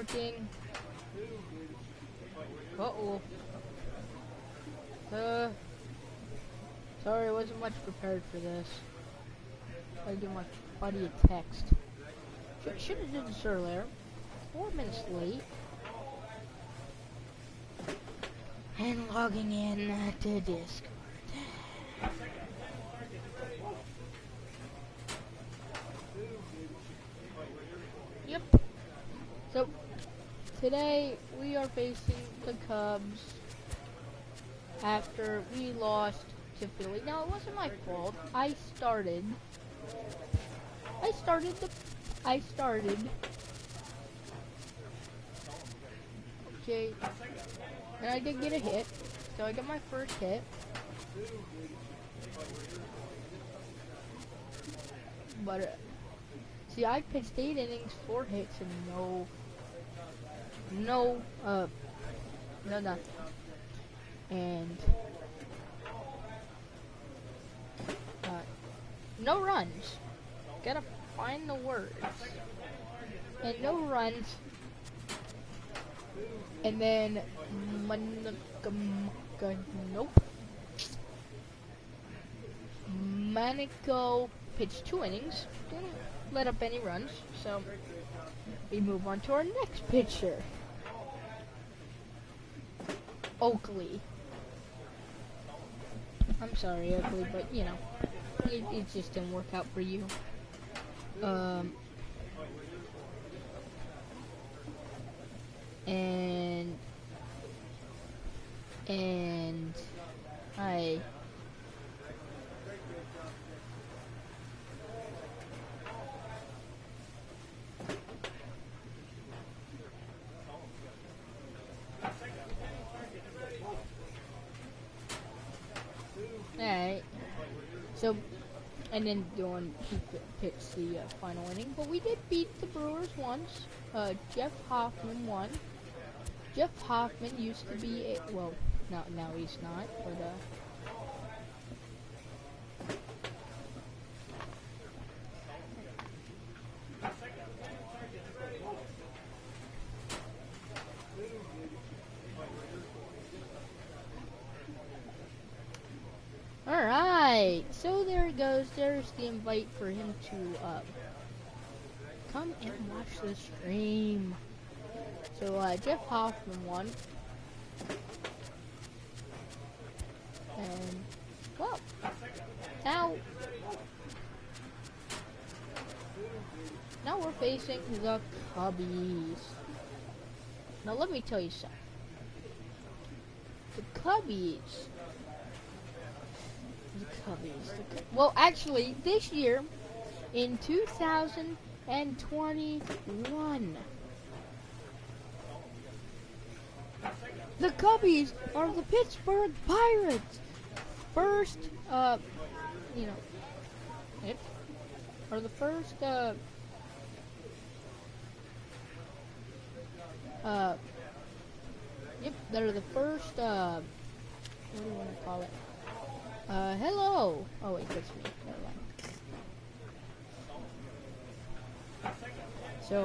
working. Uh-oh. Sorry, I wasn't much prepared for this. I give my buddy a text. Should have done this earlier. 4 minutes late. And logging in to Discord. Yep. So, today we are facing the Cubs after we lost to Philly. Now, it wasn't my fault. I started. Okay. And I did get a hit. So I got my first hit. But, see, I pitched 8 innings, 4 hits, and no nothing. And, no runs. Gotta find the words. And no runs. And then, nope. Manico pitched 2 innings. Didn't let up any runs. So, we move on to our next pitcher. Oakley. I'm sorry, Oakley, but, you know, it just didn't work out for you. And I Alright, so, and then he pitched the final inning, but we did beat the Brewers once. Jeff Hoffman won. Jeff Hoffman used to be well, now he's not, but Alright, so there it goes. There's the invite for him to come and watch the stream. So Jeff Hoffman won. And well, now we're facing the Cubbies. Now let me tell you something. The Cubbies. Well, actually, this year, in 2021, the Cubbies are the Pittsburgh Pirates' first, are the first, they're the first, what do you want to call it? Hello! Oh wait, that's me. Never mind. So,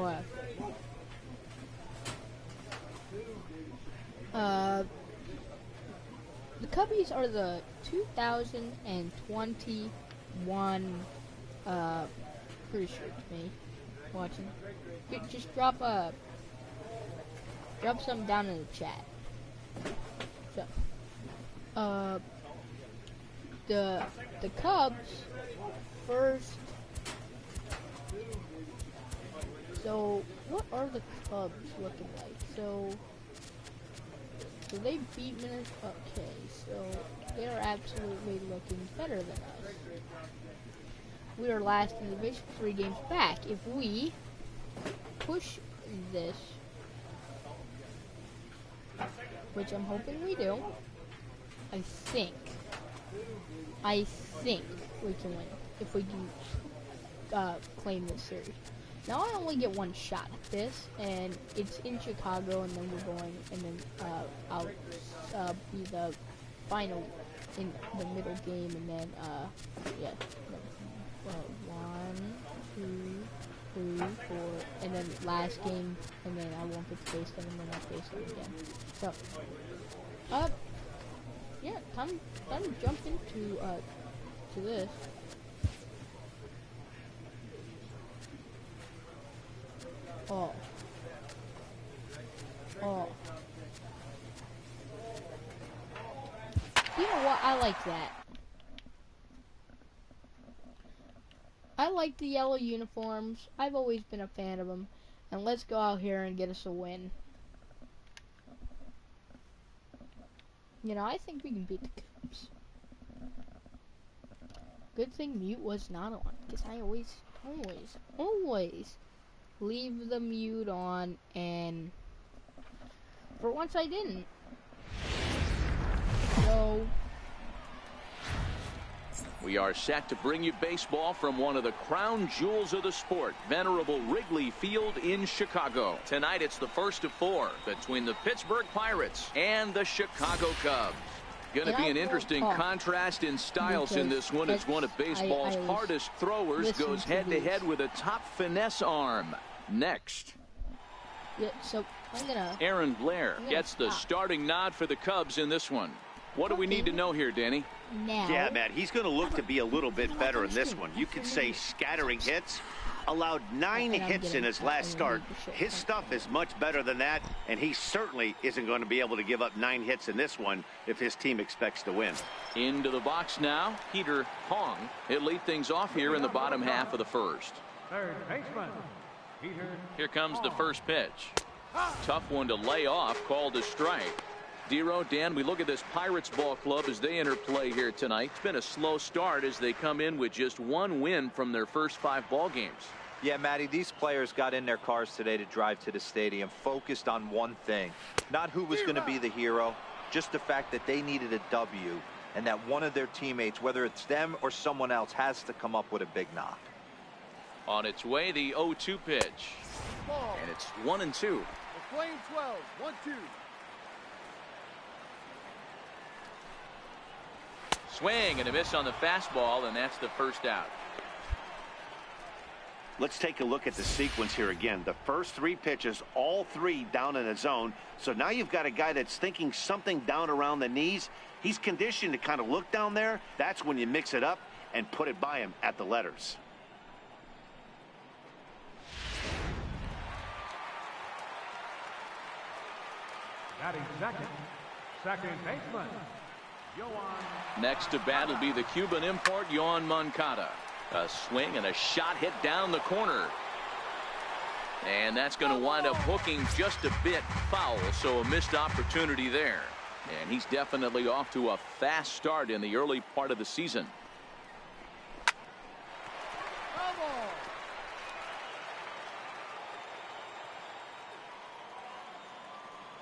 the Cubbies are the 2021, pretty sure it's me watching. Just drop some down in the chat. So, the Cubs first. So what are the Cubs looking like? So they beat Minnesota. Okay, so they are absolutely looking better than us. We are last in the division, 3 games back. If we push this, which I'm hoping we do, I think we can win if we do claim this series. Now I only get 1 shot at this, and it's in Chicago, and then we're going, and then I'll be the final in the middle game, and then yeah. 1, 2, 3, 4, and then last game, and then I won't get to face them, and then I'll face them again. So, yeah, time to jump into, to this. Oh. You know what? I like that. I like the yellow uniforms. I've always been a fan of them. And let's go out here and get us a win. You know, I think we can beat the Cubs. Good thing mute was not on, because I always leave the mute on, and for once I didn't. So we are set to bring you baseball from one of the crown jewels of the sport, venerable Wrigley Field in Chicago. Tonight it's the first of 4 between the Pittsburgh Pirates and the Chicago Cubs. Going to be an interesting contrast in styles in this one, as one of baseball's hardest throwers goes head-to-head with a top finesse arm. Next. Yeah, so Aaron Blair gets the starting nod for the Cubs in this one. What do we need to know here, Danny? Now, yeah, Matt, he's going to look to be a little bit better in this one. You could say scattering hits. Allowed 9 hits in his last start. His stuff is much better than that, and he certainly isn't going to be able to give up 9 hits in this one if his team expects to win. Into the box now, Peter Hong. He'll lead things off here in the bottom half of the first. Third baseman, Peter. Here comes the first pitch. Tough one to lay off, called a strike. Dero, Dan, we look at this Pirates ball club as they enter play here tonight. It's been a slow start as they come in with just 1 win from their first 5 ball games. Yeah, Matty, these players got in their cars today to drive to the stadium, focused on one thing. Not who was going to be the hero, just the fact that they needed a W, and that one of their teammates, whether it's them or someone else, has to come up with a big knock. On its way, the 0-2 pitch. And it's 1-2. The Flame 12, 1-2. Swing and a miss on the fastball, and that's the first out. Let's take a look at the sequence here again. The first 3 pitches, all 3 down in the zone. So now you've got a guy that's thinking something down around the knees. He's conditioned to kind of look down there. That's when you mix it up and put it by him at the letters. Batting second baseman, Yoan. Next to bat will be the Cuban import, Yoan Moncada. A swing and a shot hit down the corner. And that's going to wind up hooking just a bit foul, so a missed opportunity there. And he's definitely off to a fast start in the early part of the season.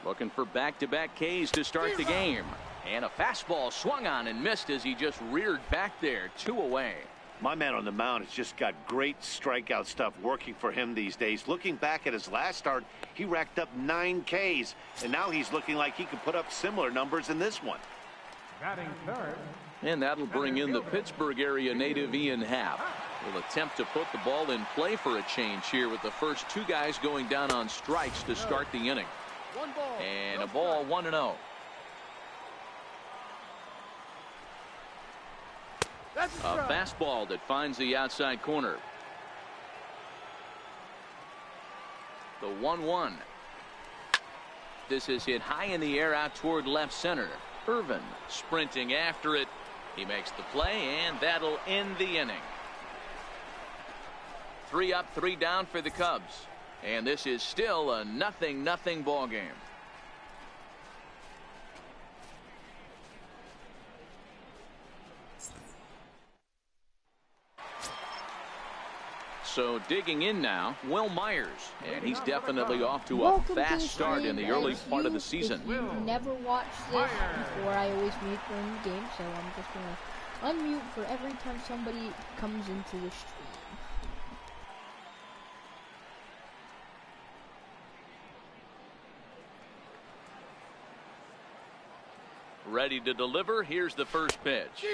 Looking for back-to-back Ks to start the game. And a fastball swung on and missed as he just reared back there. 2 away. My man on the mound has just got great strikeout stuff working for him these days. Looking back at his last start, he racked up 9 Ks, and now he's looking like he could put up similar numbers in this one. Batting third. And that'll bring in the Pittsburgh area native Ian Happ. Will attempt to put the ball in play for a change here with the first 2 guys going down on strikes to start the inning. And a ball, 1-0. A fastball that finds the outside corner. The 1-1. This is hit high in the air out toward left center. Irvin sprinting after it. He makes the play, and that'll end the inning. 3 up, 3 down for the Cubs. And this is still a 0-0 ball game. So digging in now, Will Myers, and he's definitely off to a fast start in the early part of the season. If you never watched this before, I always mute during the game, so I'm just gonna unmute for every time somebody comes into the stream. Ready to deliver. Here's the first pitch.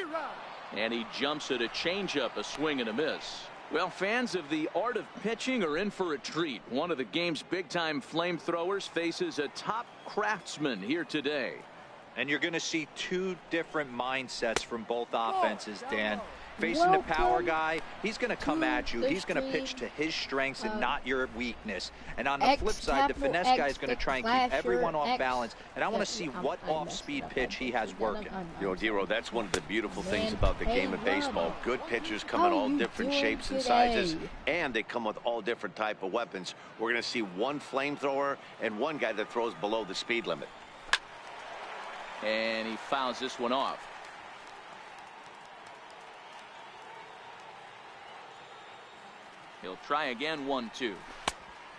And he jumps at a changeup, a swing and a miss. Well, fans of the art of pitching are in for a treat. One of the game's big-time flamethrowers faces a top craftsman here today. And you're going to see two different mindsets from both offenses, Dan. Facing the power guy, he's going to come at you. He's going to pitch to his strengths and not your weakness. And on the flip side, the finesse guy is going to try and keep everyone off balance. And I want to see what off-speed pitch he has working. You know, Dero, that's one of the beautiful things about the game of baseball. Good pitchers come in all different shapes and sizes, and they come with all different type of weapons. We're going to see one flamethrower and one guy that throws below the speed limit. And he fouls this one off. He'll try again, 1-2.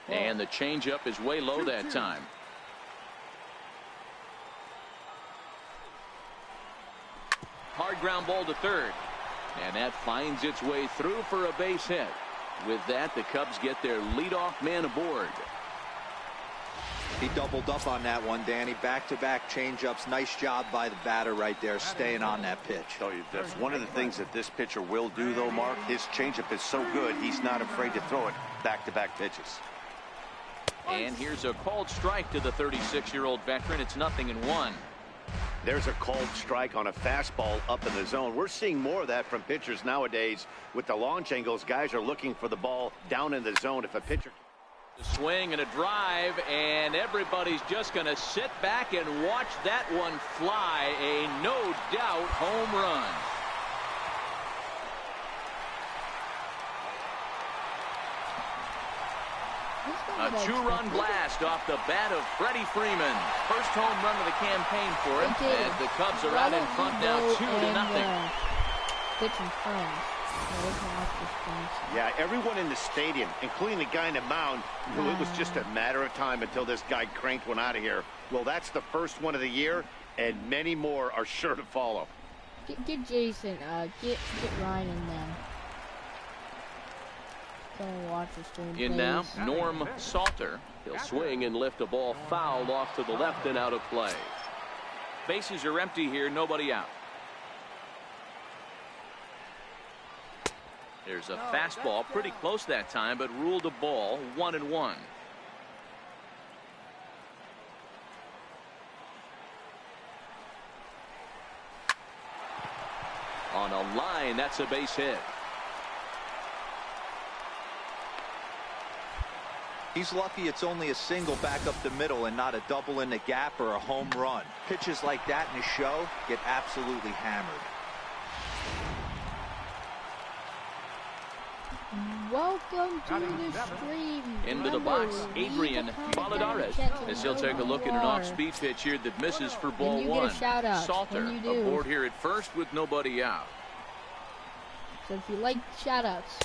And the changeup is way low that time. Hard ground ball to third. And that finds its way through for a base hit. With that, the Cubs get their leadoff man aboard. He doubled up on that one, Danny. Back-to-back changeups. Nice job by the batter right there, staying on that pitch. Tell you, that's one of the things that this pitcher will do, though, Mark. His changeup is so good, he's not afraid to throw it back-to-back pitches. And here's a called strike to the 36-year-old veteran. It's 0-1. There's a called strike on a fastball up in the zone. We're seeing more of that from pitchers nowadays. With the launch angles, guys are looking for the ball down in the zone. If a pitcher... A swing and a drive, and everybody's just going to sit back and watch that one fly. A no-doubt home run. A two-run blast off the bat of Freddie Freeman. First home run of the campaign for him, and the Cubs are out in front now 2-0. Pitching friends. Yeah, everyone in the stadium, including the guy in the mound, knew it was just a matter of time until this guy cranked one out of here. Well, that's the first one of the year, and many more are sure to follow. Get Jason, get Ryan in them. Gonna watch this game. In now, Norm Salter. He'll swing and lift a ball fouled off to the left and out of play. Bases are empty here, nobody out. There's a fastball pretty close that time, but ruled a ball. 1-1. On a line, that's a base hit. He's lucky it's only a single back up the middle and not a double in the gap or a home run. Pitches like that in the show get absolutely hammered. Welcome to the stream. Into the box, Adrian Valadares, as he'll take a look at an off-speed pitch here that misses for ball one. Salter aboard here at first with nobody out. So if you like shout-outs.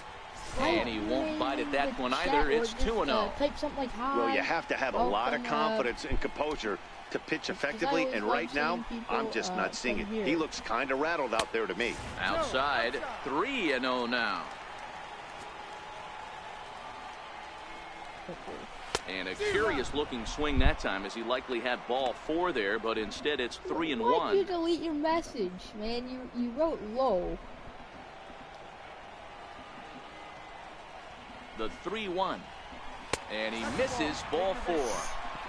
And he won't bite at that one either. It's 2-0. Type something like hi. Well, you have to have a lot of confidence and composure to pitch effectively, and right now, I'm just not seeing it. He looks kind of rattled out there to me. Outside, 3-0 now. And a curious looking swing that time, as he likely had ball 4 there, but instead it's 3-1. Why'd you delete your message, man? You wrote low. The 3-1. And he misses ball 4.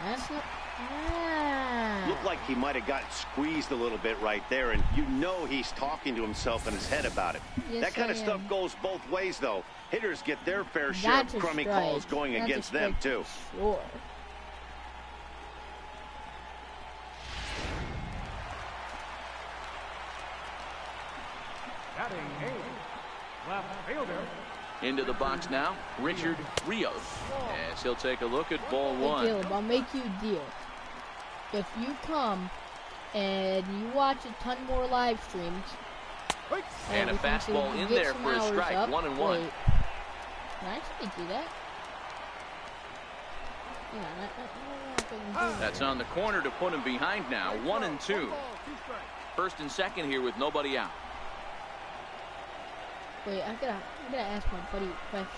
That's not... Looked like he might have gotten squeezed a little bit right there, and you know he's talking to himself in his head about it. Yes, that kind of stuff goes both ways, though. Hitters get their fair share of crummy calls going against them, too. Sure. Batting 8, left fielder. Into the box now, Richard Rios, as he'll take a look at ball 1. Hey, Caleb, I'll make you a deal. If you come and you watch a ton more live streams, and a fastball in there for a strike, 1-1. Wait. Can I actually do that? Yeah, that's on the corner to put him behind now. 1-2. First and second here with nobody out. Wait, I gotta ask my buddy a question.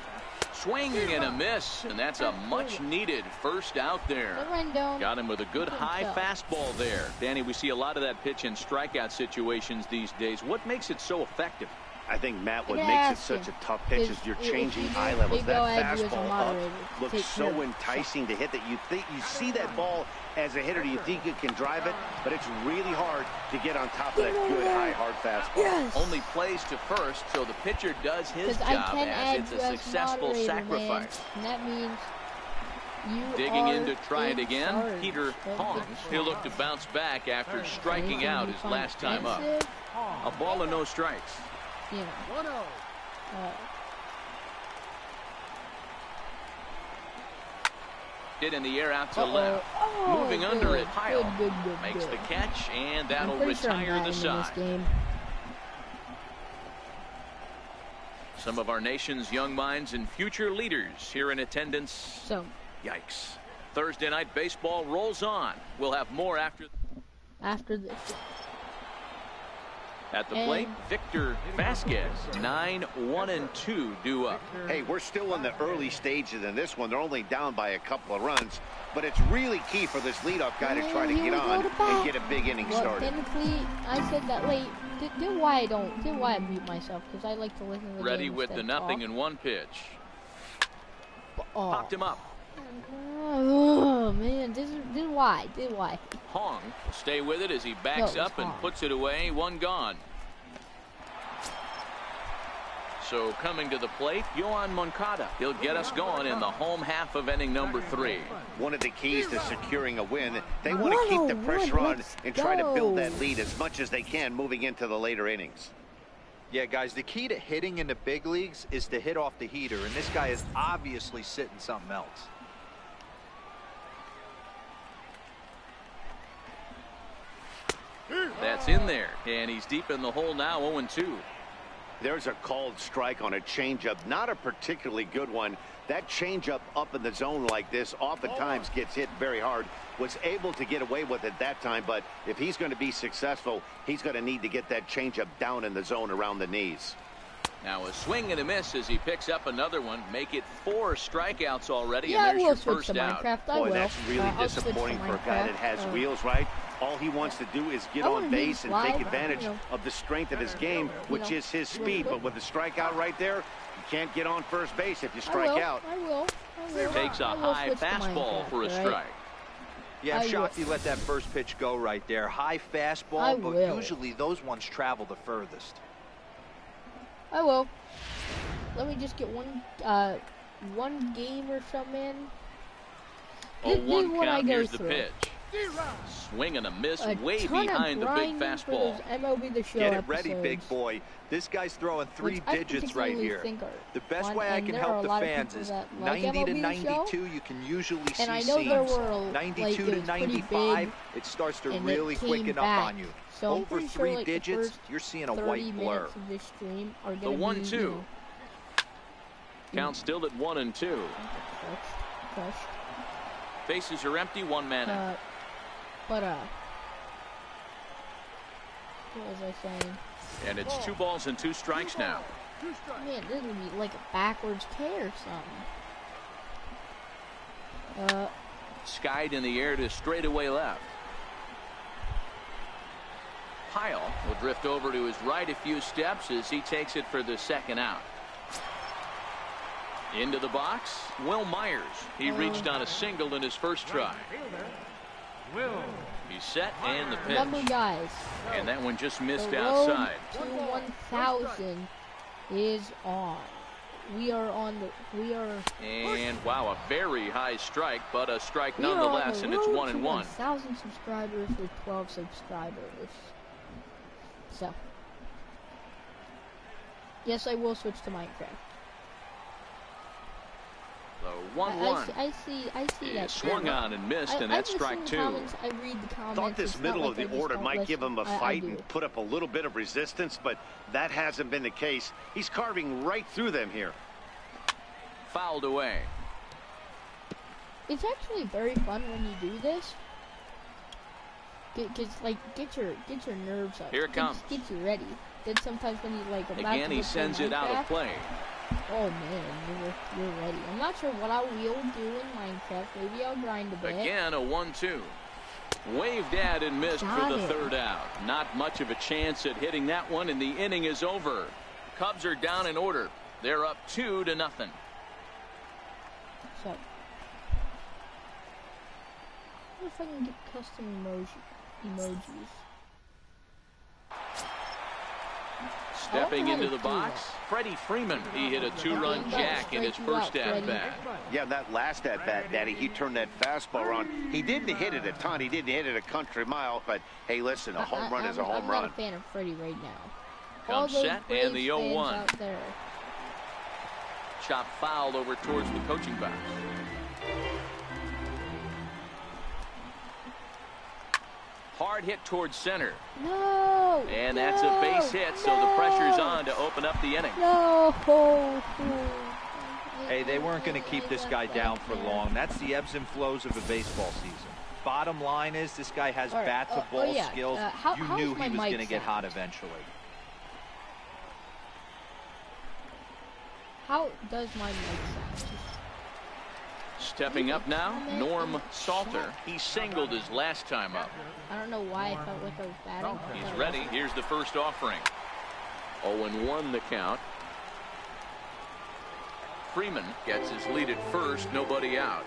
Swing and a miss, and that's a much-needed first out there. Got him with a good high fastball there. Danny, we see a lot of that pitch in strikeout situations these days. What makes it so effective? I think, Matt, what makes it such a tough pitch is you're changing eye levels. That fastball up looks so enticing to hit that you see that ball as a hitter, you think you can drive it, but it's really hard to get on top of that good high hard fastball. Yes. Only plays to first, so the pitcher does his job as it's a successful sacrifice. And that means you digging in to try it in again. charge. Peter Hong. He'll look to bounce back after striking out his last time up. A ball and no strikes. Yeah. 1-0. Hit in the air out to left. Moving under it, Pyle good, makes the catch, and that'll sure retire the side. Game. Some of our nation's young minds and future leaders here in attendance. So, yikes. Thursday night baseball rolls on. We'll have more after this. At the plate, Victor Vasquez, 9-1-2 due up. Hey, we're still in the early stages in this one. They're only down by a couple of runs, but it's really key for this leadoff guy to try to get on and get a big inning started. Technically, I said that late. Did why I mute myself? Because I like to listen to the Ready game with the nothing in one pitch. Popped him up. Oh man, this is why. Hong will stay with it as he backs up and puts it away. One gone. So coming to the plate, Yohan Moncada. He'll get us going in the home half of inning number 3. One of the keys to securing a win, they want to keep the pressure on and try to build that lead as much as they can moving into the later innings. Yeah, guys, the key to hitting in the big leagues is to hit off the heater, and this guy is obviously sitting something else. That's in there, and he's deep in the hole now, 0-2. There's a called strike on a changeup, not a particularly good one. That changeup up in the zone like this oftentimes gets hit very hard. Was able to get away with it that time, but if he's going to be successful, he's going to need to get that changeup down in the zone around the knees. Now a swing and a miss as he picks up another one. Make it 4 strikeouts already, Yeah, and there's your first out. Boy, that's really disappointing for a guy that has wheels, right? All he wants to do is get on base and take advantage of the strength of his game, which is his speed. But with the strikeout right there, you can't get on first base if you strike out. I will. Takes a high fastball for a strike. Yeah, I'm shocked he let that first pitch go right there. High fastball, but usually those ones travel the furthest. I will. Let me just get one game or something. 0-1 count. Here's the pitch. Swing and a miss way behind the big fastball. MLB The Show Get it ready, big boy. This guy's throwing 3 digits right here. The best way I can help the fans is 90 to 92. You can usually see seams. 92 to 95, it starts to really quicken up on you. So over 3 digits, you're seeing a white blur. The 1-2. Count still at 1-2. Bases are empty, 1 man out. What was I saying? And it's 2 balls and 2 strikes now. Man, this would be like a backwards K or something. Skied in the air to straightaway left. Pyle will drift over to his right a few steps as he takes it for the second out. Into the box, Will Myers. He reached on a single in his first try. He's set and the pitch. Remember, guys. And that one just missed outside. The road to 1,000 is on. We are on the. And wow, a very high strike, but a strike nonetheless, and it's 1-1. 1,000 subscribers with 12 subscribers. So, yes, I will switch to Minecraft. The 1-1. I see that. Swung on and missed, and that's strike 2. I read the comments. Thought this middle of the order might give him a fight and put up a little bit of resistance, but that hasn't been the case. He's carving right through them here. Fouled away. It's actually very fun when you do this. Get your nerves up. Here it comes. Get you ready. Then sometimes when you again, he sends it out of play. Oh man, you're ready. I'm not sure what I will do in Minecraft. Maybe I'll grind a bit. Again, a 1-2. Waved at and missed for the third out. Not much of a chance at hitting that one, and the inning is over. Cubs are down in order. They're up 2-0. So, what if I can get custom emojis? Stepping into the box, Freddie Freeman. He hit a 2-run jack in his first at-bat. Yeah, that last at-bat, Daddy, he turned that fastball around. He didn't hit it a ton. He didn't hit it a country mile. But, hey, listen, a home run is a home run. I'm not a fan of Freddie right now. Comes set and the 0-1. Chop fouled over towards the coaching box. Hard hit towards center. No. And that's a base hit, so the pressure's on to open up the inning. No. Hey, they weren't going to keep this guy down for long. That's the ebbs and flows of a baseball season. Bottom line is this guy has bat-to-ball skills. You knew he was going to get hot eventually. How does my mic sound? Stepping up now, Norm Salter. He singled his last time up. I don't know why I felt like I was batting. He's ready. Here's the first offering. 0-1 the count. Freeman gets his lead at first, nobody out.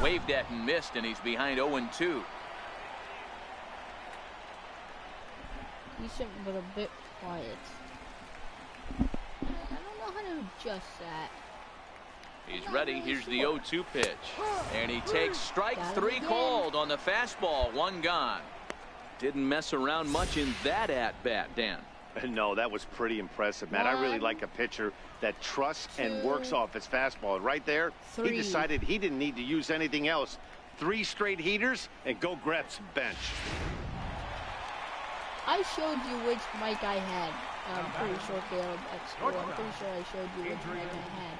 Waved at and missed, and he's behind 0-2. Decent, but a bit quiet. I don't know how to adjust that. He's ready. Here's the 0-2 pitch. And he takes strike 3 called on the fastball. 1 gone. Didn't mess around much in that at-bat, Dan. No, that was pretty impressive, man. I really like a pitcher that trusts and works off his fastball. Right there, he decided he didn't need to use anything else. 3 straight heaters and go grab some bench. I showed you which mic I had. I'm pretty sure, Caleb, at school. I'm pretty sure I showed you which mic I had.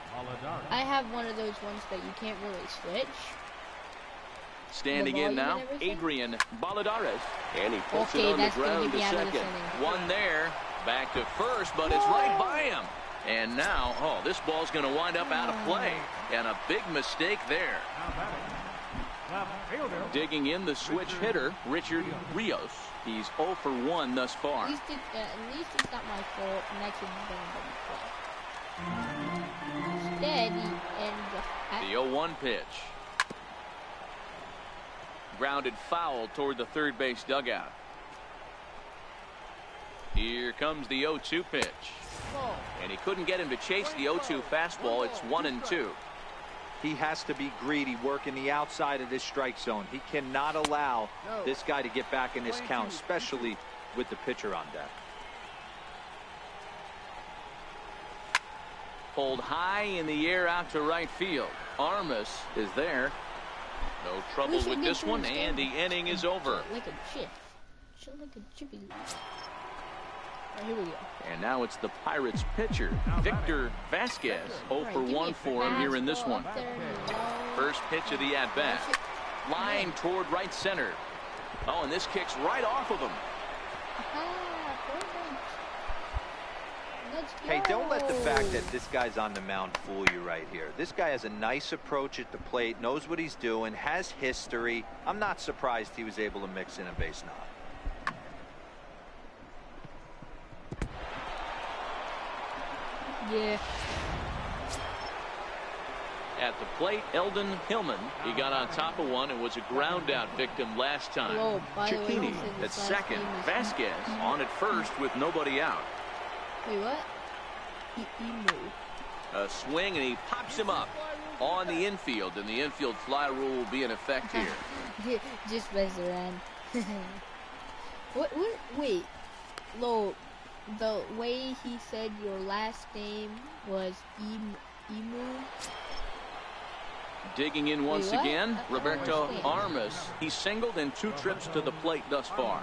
I have one of those ones that you can't really switch. Standing in now, Adrian Baladares. And he puts it on the ground to second. 1 there. Back to first, but it's right by him. And now, this ball's going to wind up out of play. And a big mistake there. Digging in the switch hitter, Richard Rios. He's 0 for 1 thus far. At least it's not my fault. Next one's going to be steady and the 0-1 pitch. Grounded foul toward the third base dugout. Here comes the 0-2 pitch. And he couldn't get him to chase the 0-2 fastball. It's 1-2. He has to be greedy, working the outside of this strike zone. He cannot allow this guy to get back in this count, especially with the pitcher on deck. Pulled high in the air out to right field. Armas is there. No trouble with this one, and the inning is over. Like a chip. Shit like a chippy. Right, here we go. And now it's the Pirates pitcher, Victor Vasquez. 0 for 1 for him here in this one. First pitch of the at-bat. Line toward right center. And this kicks right off of him. Hey, don't let the fact that this guy's on the mound fool you right here. This guy has a nice approach at the plate, knows what he's doing, has history. I'm not surprised he was able to mix in a base knock. Yeah. At the plate, Eldon Hillman. He got on top of one and was a ground out victim last time. Cicchini at second. Vasquez on at first with nobody out. Wait, what? A swing, and he pops him up on the infield, and the infield fly rule will be in effect here. Just mess around. What? Wait. Lo, the way he said your last name was Emu. Digging in once again, Roberto Armas. He singled in 2 trips to the plate thus far.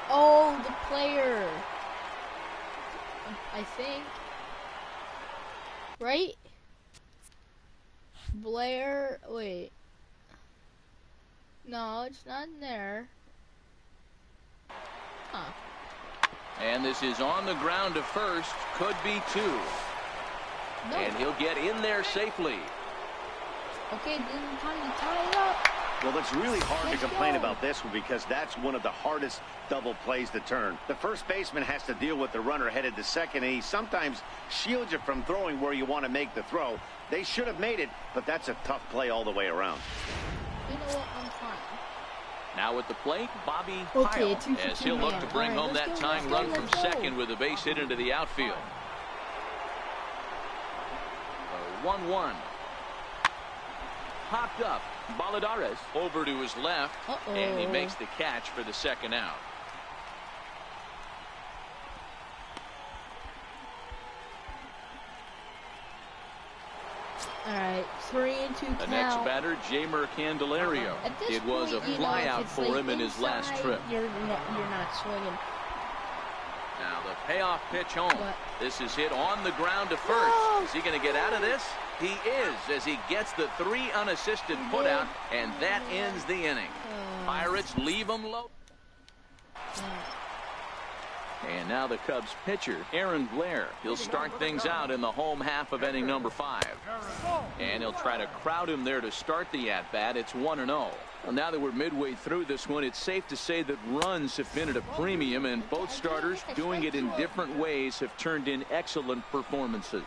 Oh, the player. I think. Right? Blair. Wait. No, it's not in there. Huh. And this is on the ground to first. Could be 2. No. And he'll get in there safely. Okay, then time to tie it up. Well, it's really hard to complain about this one because that's one of the hardest double plays to turn. The first baseman has to deal with the runner headed to second, and he sometimes shields you from throwing where you want to make the throw. They should have made it, but that's a tough play all the way around. You know what? I'm fine. Now at the plate, Bobby Okay, Pyle, as he'll look to bring home that tying run from second with a base hit into the outfield. 1-1. Popped up. Baladares over to his left, and he makes the catch for the second out. All right, 3-2 count. The next batter, Jamer Candelario. It was a flyout for him in his last trip. You're not swinging. Now the payoff pitch home. This is hit on the ground to first. Is he going to get out of this? He is, as he gets the 3 unassisted putout, and that ends the inning. Pirates leave him low. And now the Cubs pitcher, Aaron Blair. He'll start things out in the home half of inning number 5. And he'll try to crowd him there to start the at-bat. It's 1-0. Well, now that we're midway through this one, it's safe to say that runs have been at a premium, and both starters, doing it in different ways, have turned in excellent performances.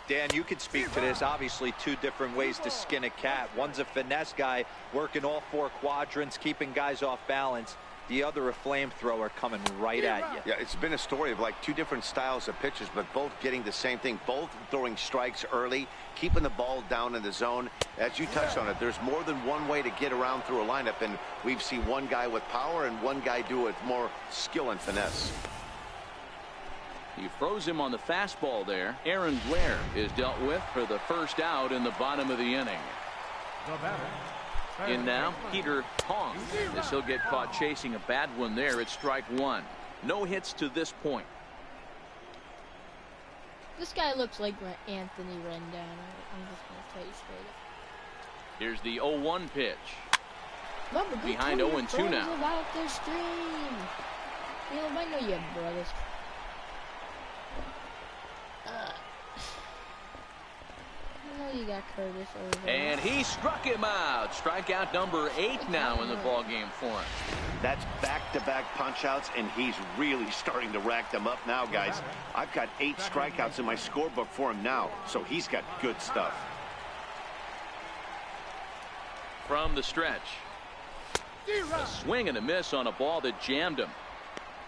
Dan, you could speak to this. Obviously, 2 different ways to skin a cat. One's a finesse guy working all 4 quadrants, keeping guys off balance. The other, a flamethrower coming right at you. Yeah, it's been a story of like 2 different styles of pitches, but both getting the same thing. Both throwing strikes early, keeping the ball down in the zone. As you touched on it, there's more than one way to get around through a lineup, and we've seen one guy with power and one guy do it with more skill and finesse. He froze him on the fastball there. Aaron Blair is dealt with for the first out in the bottom of the inning. In now, Peter Hong, as he'll get caught chasing a bad one there. It's strike 1. No hits to this point. This guy looks like Anthony Rendon. I'm just going to tell you straight up. Here's the 0-1 pitch. Remember, behind 0-2 now. About their stream. Caleb, I know you have brothers. You got Curtis over there. And he struck him out. Strikeout number 8 now in the ball game for him. That's back-to-back punch-outs, and he's really starting to rack them up now, guys. I've got 8 strikeouts in my scorebook for him now, so he's got good stuff. From the stretch, a swing and a miss on a ball that jammed him.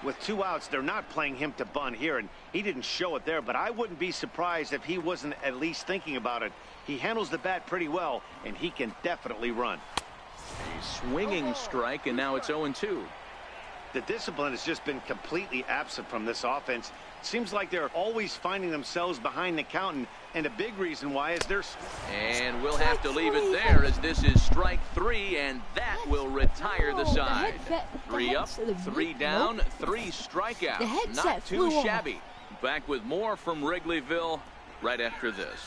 With 2 outs, they're not playing him to bunt here, and he didn't show it there, but I wouldn't be surprised if he wasn't at least thinking about it. He handles the bat pretty well, and he can definitely run. A swinging strike, and now it's 0-2. The discipline has just been completely absent from this offense. Seems like they're always finding themselves behind the count, and a big reason why is they're... And we'll have to leave it there, as this is strike 3, and that will retire the side. 3 up, 3 down, 3 strikeouts. Not too shabby. Back with more from Wrigleyville right after this.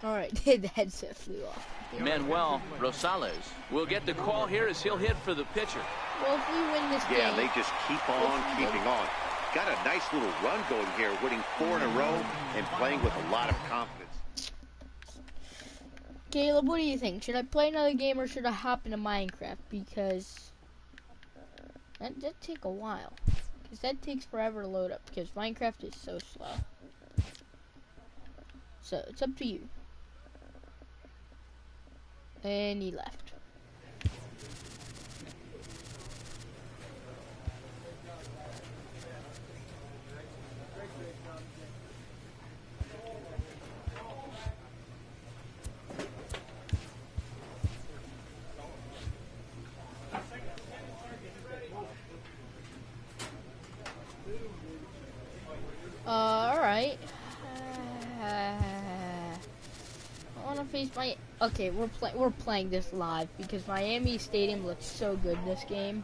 All right, the headset flew off. Manuel Rosales will get the call here as he'll hit for the pitcher. Well, if we win this game... Yeah, they just keep on keeping on. Got a nice little run going here, winning 4 in a row and playing with a lot of confidence. Caleb, what do you think? Should I play another game or should I hop into Minecraft? Because that take a while. Because that takes forever to load up. Because Minecraft is so slow. So, it's up to you. And he left. Alright. I want to face my... Okay, we're playing this live because Miami Stadium looks so good this game.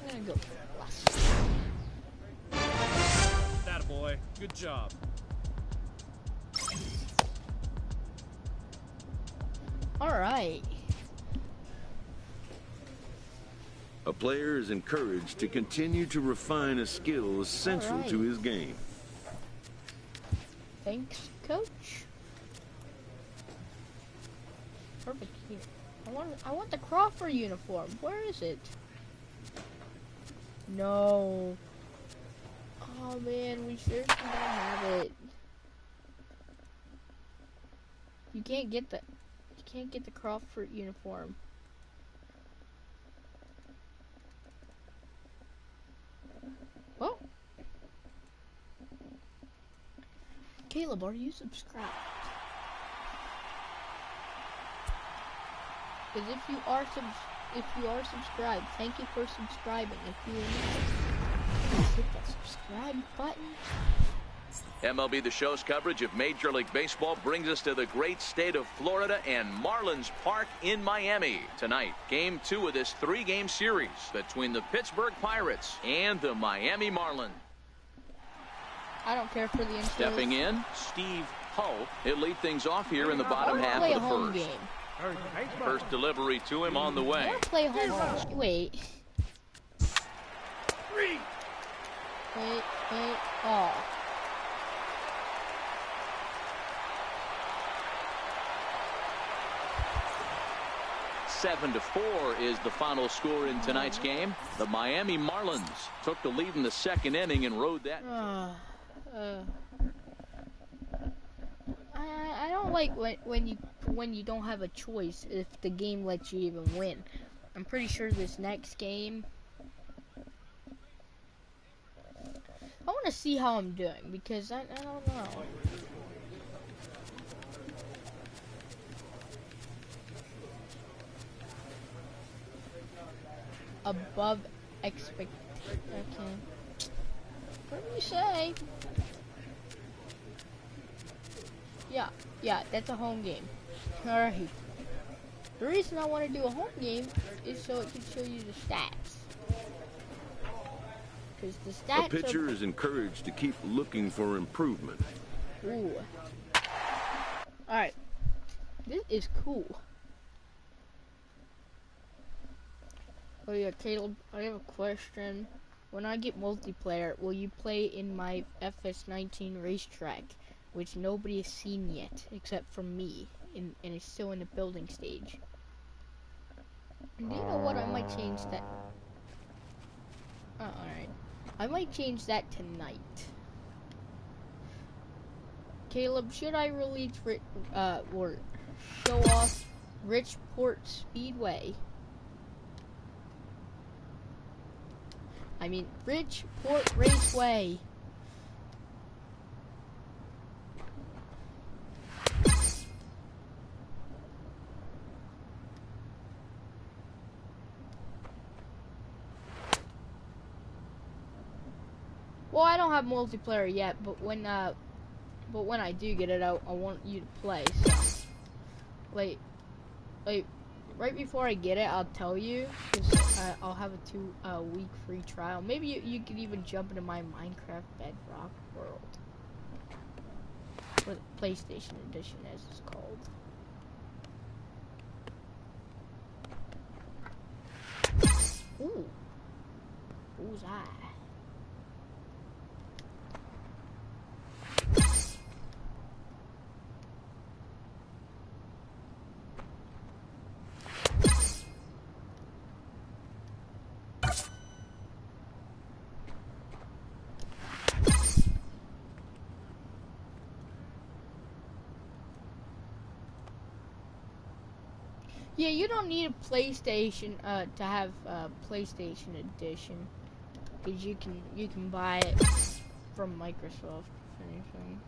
I'm gonna go plus. Attaboy. Good job. All right. A player is encouraged to continue to refine a skill essential to his game. Thanks, Coach. Perfect. I want the Crawford uniform. Where is it? No. Oh man, we seriously don't have it. You can't get the Crawford uniform. Well, Caleb, are you subscribed? Because if you are subscribed, thank you for subscribing. If you are not, please hit that subscribe button. MLB The Show's coverage of Major League Baseball brings us to the great state of Florida and Marlins Park in Miami. Tonight, Game 2 of this 3-game series between the Pittsburgh Pirates and the Miami Marlins. I don't care for the intro. Stepping in, Steve Hull. He'll lead things off here in the bottom half of the first. Game. First delivery to him on the way. I want to play home. Wait. Wait. Oh. Seven to 4 is the final score in tonight's game. The Miami Marlins took the lead in the second inning and rode that. I don't like when you don't have a choice if the game lets you even win. I'm pretty sure this next game, I want to see how I'm doing because I don't know. Above expectation. Okay. What do you say? Yeah, that's a home game. Alright. The reason I want to do a home game is so it can show you the stats. Because the stats A pitcher is encouraged to keep looking for improvement. Ooh. Alright. This is cool. Oh yeah, Caleb, I have a question. When I get multiplayer, will you play in my FS19 racetrack, which nobody has seen yet, except for me, and it's still in the building stage? And do you know what? I might change that. Oh, alright. I might change that tonight. Caleb, should I release or show off Richport Speedway? I mean, Bridgeport Raceway. Well, I don't have multiplayer yet, but when I do get it out, I want you to play. So, like, right before I get it, I'll tell you, because I'll have a 2-week free trial. Maybe you could even jump into my Minecraft Bedrock world. Or the PlayStation Edition, as it's called. Ooh. Bullseye. Yeah, you don't need a PlayStation to have PlayStation Edition, because you can buy it from Microsoft. If anything.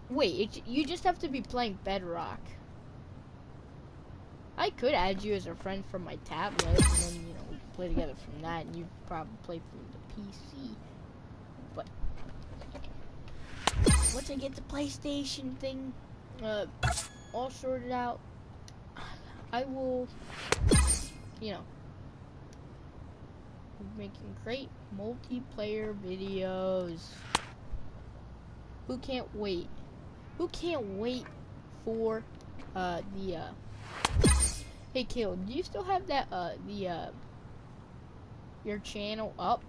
Wait, you just have to be playing Bedrock. I could add you as a friend from my tablet, and then we can play together from that, and you probably play from the PC. But once I get the PlayStation thing all sorted out, I will, be making great multiplayer videos. Who can't wait? Who can't wait for the? Hey, Caleb, do you still have that the your channel up?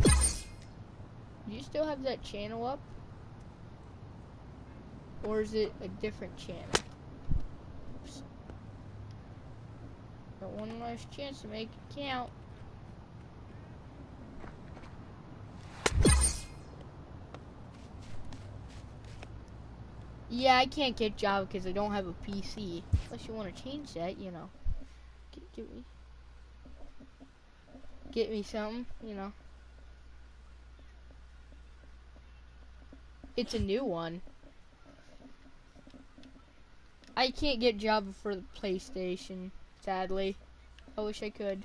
Do you still have that channel up? Or is it a different channel? Oops. Got one last chance to make it count. Yeah, I can't get Java because I don't have a PC. Unless you want to change that, you know. Get me something, you know. It's a new one. I can't get Java for the PlayStation, sadly. I wish I could.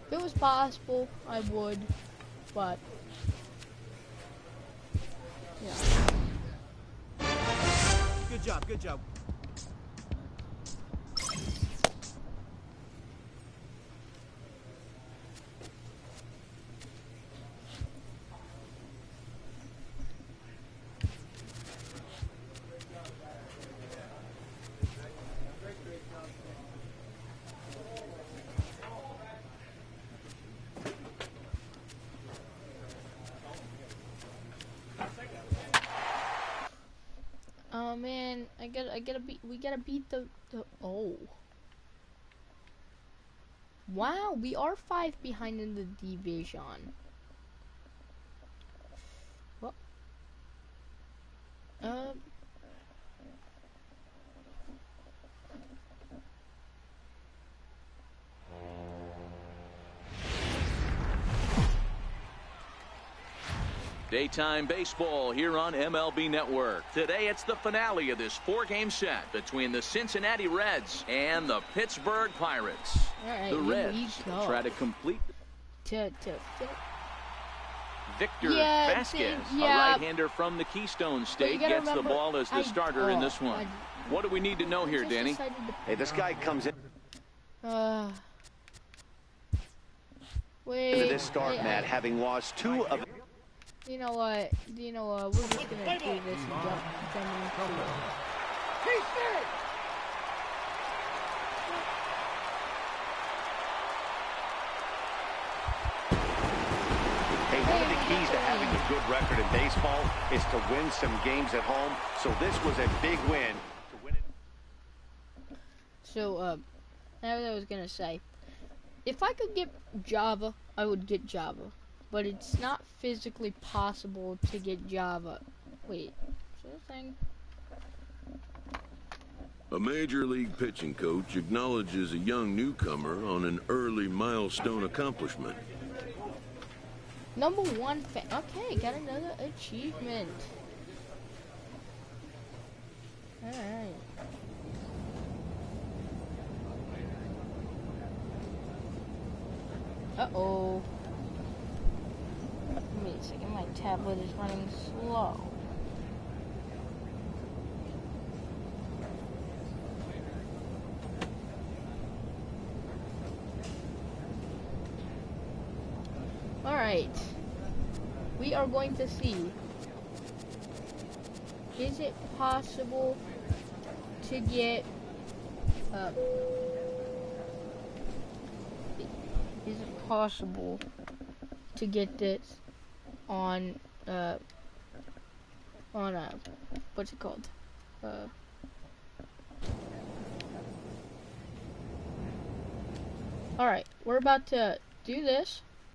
If it was possible, I would, but yeah. Good job, good job. Oh man, we gotta beat the oh. Wow, we are 5 behind in the division. What? Daytime baseball here on MLB Network. Today it's the finale of this 4-game set between the Cincinnati Reds and the Pittsburgh Pirates. Right, the Reds try to complete Victor Vasquez, a right-hander from the Keystone State, gets the ball as the starter in this one. What do we need to know here, Danny? Hey, this guy comes in wait, into this start, Matt, having lost 2 of... You know what? We're just gonna do this and jump into it. Hey, one of the keys to having a good record in baseball is to win some games at home. So this was a big win to win it. So, that was what I was gonna say. If I could get Java, I would get Java. But it's not physically possible to get Java. Wait, is that a thing? A major league pitching coach acknowledges a young newcomer on an early milestone accomplishment. #1 fan. Okay, got another achievement. Alright. Uh-oh. Wait a second, my tablet is running slow. Alright. We are going to see. Is it possible to get is it possible to get this on what's it called? Alright, we're about to do this.